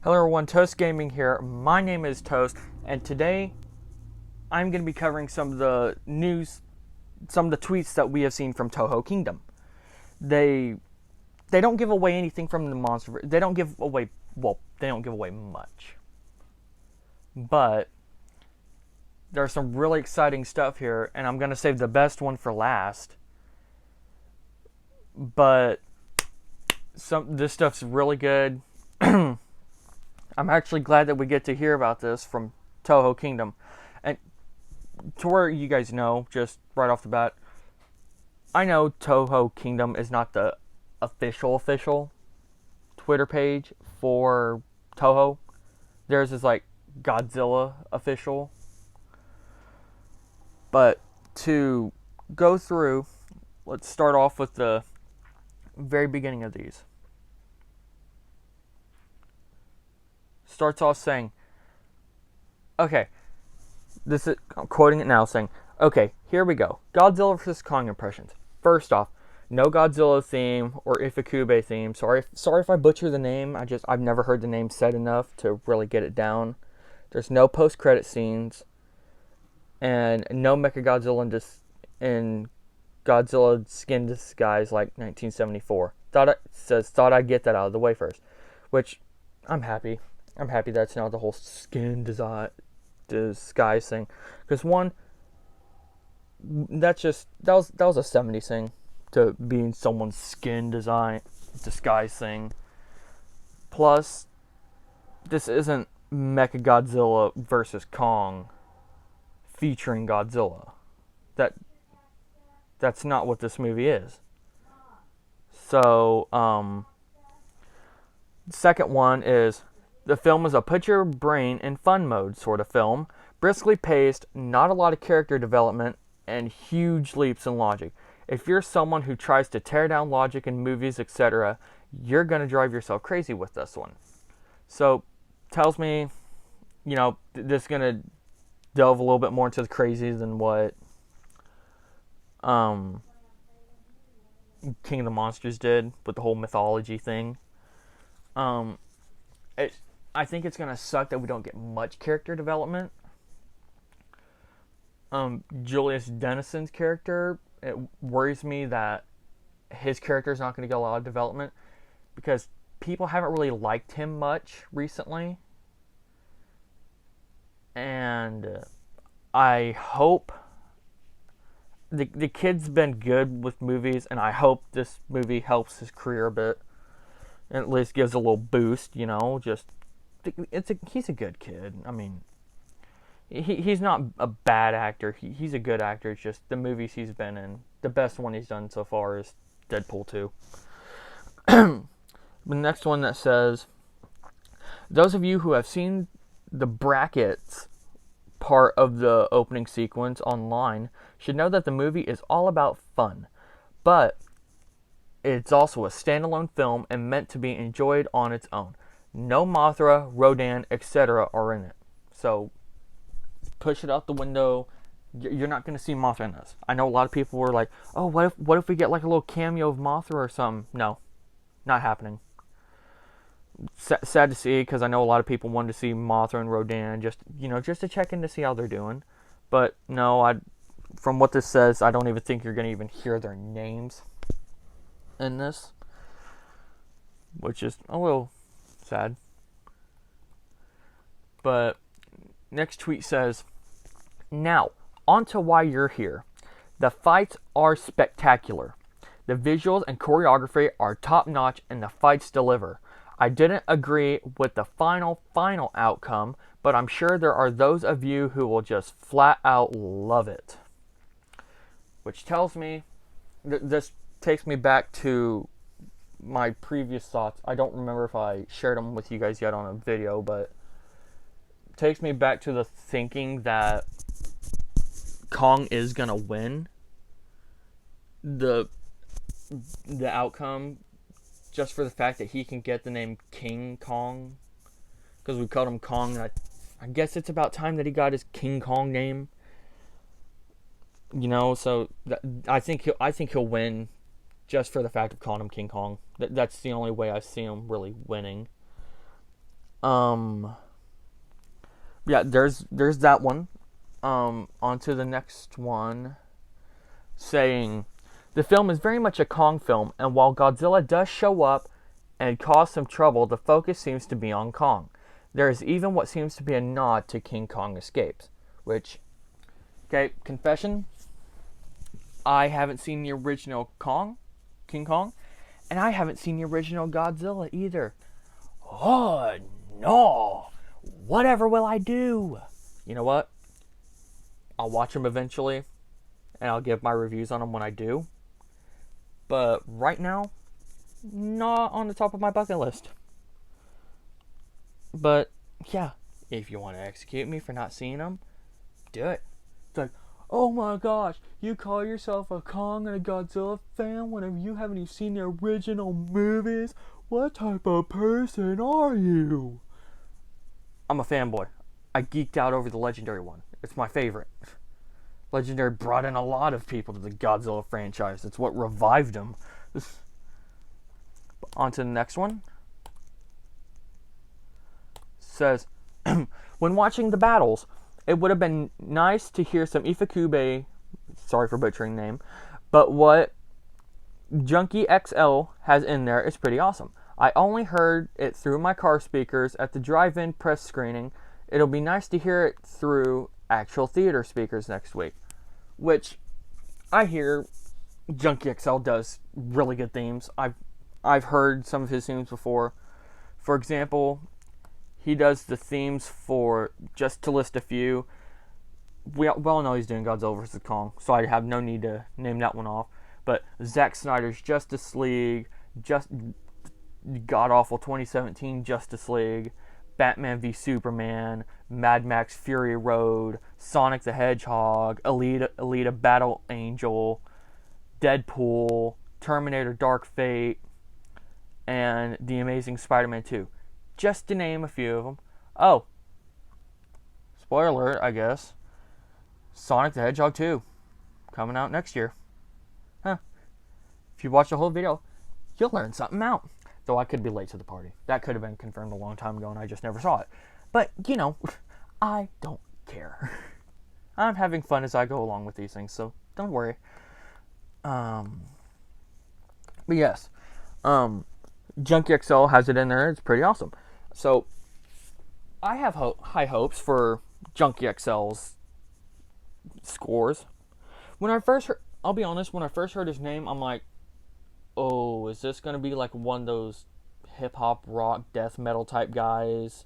Hello everyone, Toast Gaming here. My name is Toast, and today I'm going to be covering some of the news, some of the tweets that we have seen from Toho Kingdom. They don't give away anything from the monster. They don't give away they don't give away much. But there's some really exciting stuff here, and I'm going to save the best one for last. But this stuff's really good. I'm actually glad that we get to hear about this from Toho Kingdom. And to where you guys know, just right off the bat, I know Toho Kingdom is not the official Twitter page for Toho. Theirs is like Godzilla official. But to go through, let's start off with the very beginning of these. Starts off saying, okay, I'm quoting it now, saying, okay, here we go. Godzilla vs. Kong impressions. First off, no Godzilla theme or Ifukube theme. Sorry if I butcher the name. I've never heard the name said enough to really get it down. There's no post-credit scenes, and no Mechagodzilla in Godzilla skin disguise like 1974. Thought I'd get that out of the way first, which I'm happy. I'm happy that's not the whole skin disguise thing, because one, that was a 70s thing, to being someone's skin disguise thing. Plus, this isn't Mechagodzilla versus Kong featuring Godzilla. That's not what this movie is. So, second one is, the film is a put your brain in fun mode sort of film, briskly paced, not a lot of character development, and huge leaps in logic. If you're someone who tries to tear down logic in movies, etc., you're going to drive yourself crazy with this one. So, tells me, this is going to delve a little bit more into the crazy than what King of the Monsters did with the whole mythology thing. I think it's going to suck that we don't get much character development. Julius Dennison's character, it worries me that his character is not going to get a lot of development, because people haven't really liked him much recently. And I hope the kid's been good with movies, and I hope this movie helps his career a bit, and at least gives a little boost, he's a good kid. I mean, he's not a bad actor. He's a good actor. It's just the movies he's been in, the best one he's done so far is Deadpool 2. The next one that says, those of you who have seen the brackets part of the opening sequence online should know that the movie is all about fun, but it's also a standalone film and meant to be enjoyed on its own. No Mothra, Rodan, etc. are in it. So, push it out the window. You're not going to see Mothra in this. I know a lot of people were like, oh, what if we get like a little cameo of Mothra or something? No, not happening. Sad to see, because I know a lot of people wanted to see Mothra and Rodan just to check in to see how they're doing. But no, from what this says, I don't even think you're going to even hear their names in this, which is a little sad. But next tweet says, now on to why you're here. The fights are spectacular. The visuals and choreography are top notch, and the fights deliver. I didn't agree with the final outcome, but I'm sure there are those of you who will just flat out love it. Which tells me, this takes me back to my previous thoughts. I don't remember if I shared them with you guys yet on a video, but it takes me back to the thinking that Kong is gonna win the outcome, just for the fact that he can get the name King Kong, because we called him Kong, and I guess it's about time that he got his King Kong name. So I think he'll win just for the fact of calling him King Kong. That's the only way I see him really winning. Um, yeah, there's that one. On to the next one, saying the film is very much a Kong film, and while Godzilla does show up and cause some trouble, the focus seems to be on Kong. There is even what seems to be a nod to King Kong Escapes, which, okay, confession, I haven't seen the original King Kong, and I haven't seen the original Godzilla either. Oh, no. Whatever will I do? You know what? I'll watch them eventually, and I'll give my reviews on them when I do. But right now, not on the top of my bucket list. But, yeah, if you want to execute me for not seeing them, do it. It's like, oh my gosh, you call yourself a Kong and a Godzilla fan whenever you haven't even seen the original movies? What type of person are you? I'm a fanboy. I geeked out over the Legendary one. It's my favorite. Legendary brought in a lot of people to the Godzilla franchise. It's what revived them. On to the next one. Says, when watching the battles, it would have been nice to hear some Ifukube, sorry for butchering the name, but what Junkie XL has in there is pretty awesome. I only heard it through my car speakers at the drive-in press screening. It'll be nice to hear it through actual theater speakers next week, which I hear Junkie XL does really good themes. I've heard some of his themes before. For example, he does the themes for, just to list a few, we all know he's doing Godzilla vs. Kong, so I have no need to name that one off. But Zack Snyder's Justice League, god-awful 2017 Justice League, Batman v Superman, Mad Max Fury Road, Sonic the Hedgehog, Alita Battle Angel, Deadpool, Terminator Dark Fate, and The Amazing Spider-Man 2. Just to name a few of them. Oh, spoiler alert, I guess. Sonic the Hedgehog 2, coming out next year. Huh. If you watch the whole video, you'll learn something out. Though I could be late to the party. That could have been confirmed a long time ago and I just never saw it. But, you know, I don't care. I'm having fun as I go along with these things, so don't worry. But yes, Junkie XL has it in there. It's pretty awesome. So, I have high hopes for Junkie XL's scores. When I first heard, I'll be honest, when I first heard his name, I'm like, oh, is this going to be like one of those hip-hop, rock, death metal type guys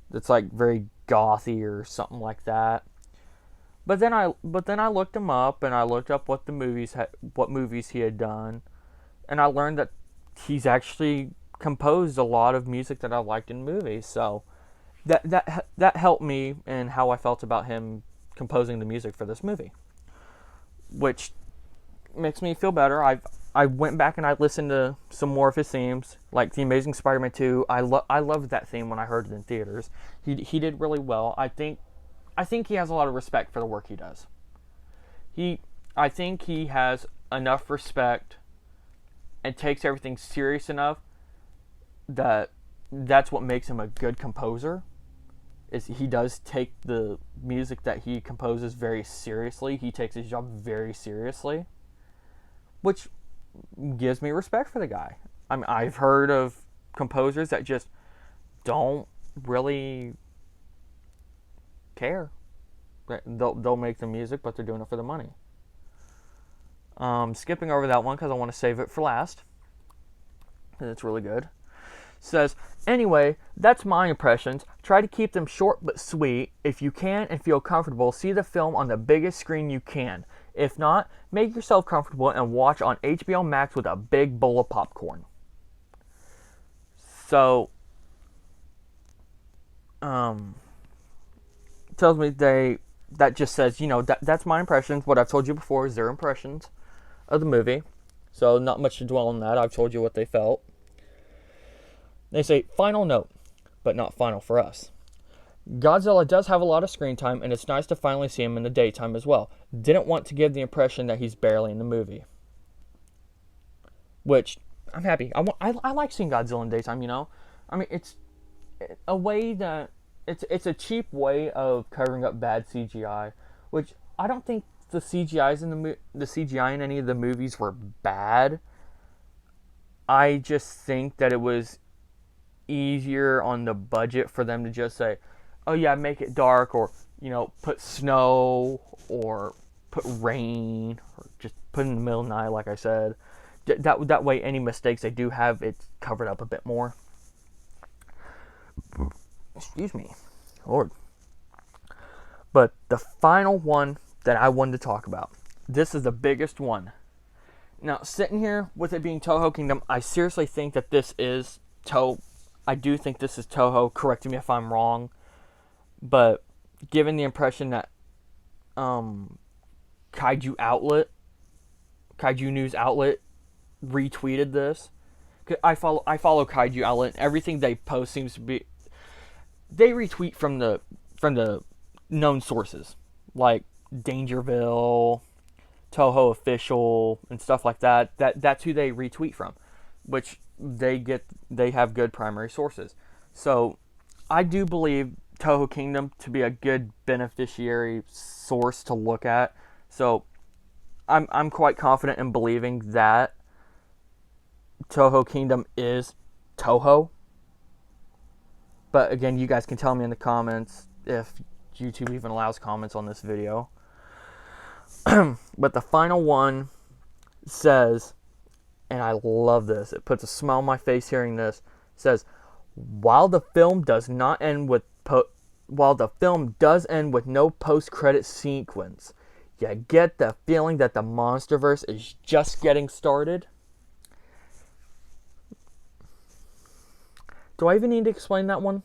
that's like very gothy or something like that? But then I looked him up, and I looked up what movies he had done, and I learned that he's actually composed a lot of music that I liked in movies. So that helped me in how I felt about him composing the music for this movie, which makes me feel better. I went back and I listened to some more of his themes, like The Amazing Spider-Man 2. I loved that theme when I heard it in theaters. He did really well. I think he has a lot of respect for the work he does. I think he has enough respect and takes everything serious enough that's what makes him a good composer. Is he does take the music that he composes very seriously. He takes his job very seriously, which gives me respect for the guy. I mean, I've heard of composers that just don't really care. They'll make the music, but they're doing it for the money. Skipping over that one because I want to save it for last. And it's really good. Says, anyway, that's my impressions. Try to keep them short but sweet. If you can and feel comfortable, see the film on the biggest screen you can. If not, make yourself comfortable and watch on HBO Max with a big bowl of popcorn. So, tells me that just says, that's my impressions. What I've told you before is their impressions of the movie. So not much to dwell on that. I've told you what they felt. They say, final note, but not final for us. Godzilla does have a lot of screen time, and it's nice to finally see him in the daytime as well. Didn't want to give the impression that he's barely in the movie. Which, I'm happy. I like seeing Godzilla in daytime, I mean, a way that it's a cheap way of covering up bad CGI, which I don't think the CGI in any of the movies were bad. I just think that it was easier on the budget for them to just say, "Oh yeah, make it dark," or put snow, or put rain, or just put in the middle of the night, like I said. That way, any mistakes they do have, it's covered up a bit more. Excuse me, Lord. But the final one that I wanted to talk about, this is the biggest one. Now, sitting here with it being Toho Kingdom, I seriously think that this is Toho. I do think this is Toho. Correct me if I'm wrong. But given the impression that Kaiju News Outlet retweeted this. I follow Kaiju Outlet, and everything they post seems to be, they retweet from the known sources like Dangerville, Toho Official, and stuff like that. That's who they retweet from, which they have good primary sources. So I do believe Toho Kingdom to be a good beneficiary source to look at. So I'm quite confident in believing that Toho Kingdom is Toho. But again, you guys can tell me in the comments if YouTube even allows comments on this video. But the final one says, and I love this, it puts a smile on my face hearing this, says, while the film does end with no post-credit sequence, you get the feeling that the MonsterVerse is just getting started. Do I even need to explain that one?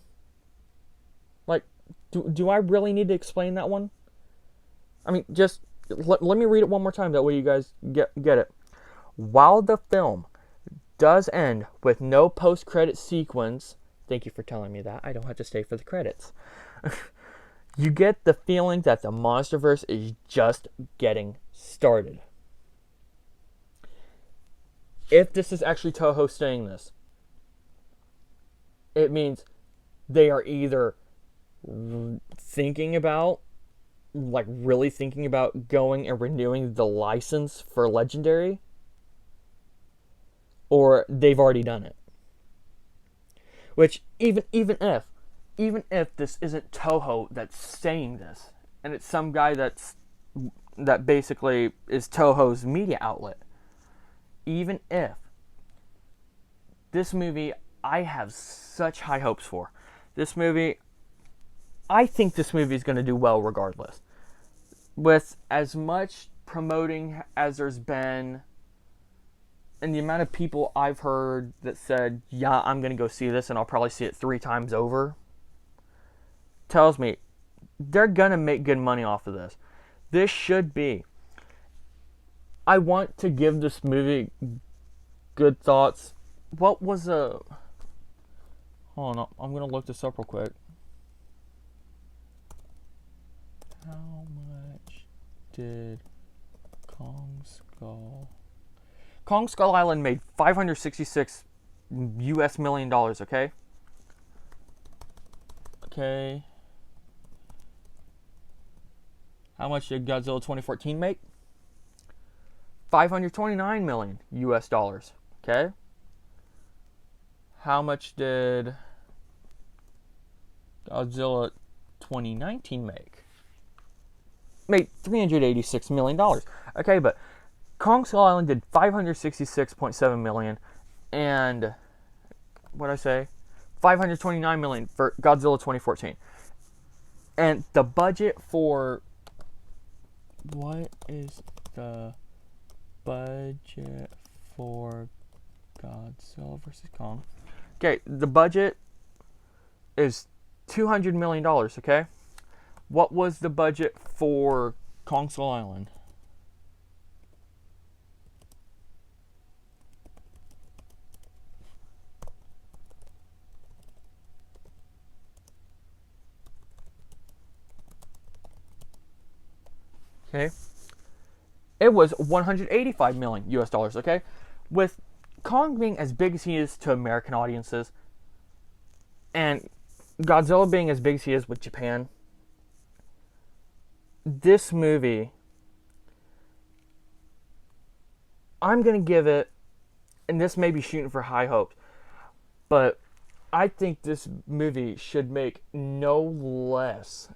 Like, do I really need to explain that one? I mean, just let me read it one more time. That way you guys get it. While the film does end with no post-credit sequence, thank you for telling me that. I don't have to stay for the credits. You get the feeling that the MonsterVerse is just getting started. If this is actually Toho saying this, it means they are either really thinking about going and renewing the license for Legendary, or they've already done it. Which, even if this isn't Toho that's saying this, and it's some guy that basically is Toho's media outlet, even if this movie, I have such high hopes for. This movie, I think this movie is going to do well regardless. With as much promoting as there's been, and the amount of people I've heard that said, yeah, I'm going to go see this and I'll probably see it 3 times over, tells me they're going to make good money off of this. This should be. I want to give this movie good thoughts. What was a... Hold on, I'm going to look this up real quick. How much did Kong Skull Island made? $566 million, okay? Okay. How much did Godzilla 2014 make? $529 million, okay? How much did Godzilla 2019 make? Made $386 million. Okay, but Kong Skull Island did $566.7 million, and what did I say? $529 million for Godzilla 2014. And the budget for... What is the budget for Godzilla vs. Kong? Okay, the budget is $200 million, okay? What was the budget for Kong Skull Island? Okay. It was $185 million, okay? With Kong being as big as he is to American audiences, and Godzilla being as big as he is with Japan, this movie, I'm going to give it, and this may be shooting for high hopes, but I think this movie should make no less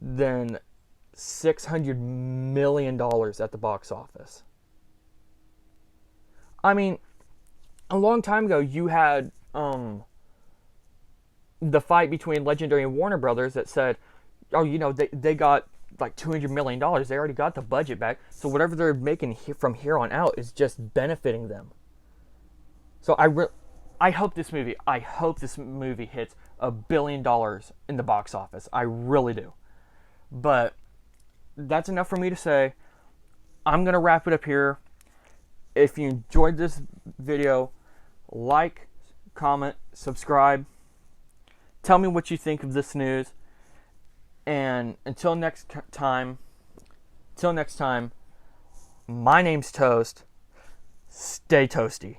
than $600 million at the box office. I mean, a long time ago, you had the fight between Legendary and Warner Brothers that said, oh, they got like $200 million. They already got the budget back. So whatever they're making from here on out is just benefiting them. So I hope this movie hits $1 billion in the box office. I really do. But that's enough for me to say. I'm going to wrap it up here. If you enjoyed this video, like, comment, subscribe. Tell me what you think of this news. And until next time, my name's Toast. Stay toasty.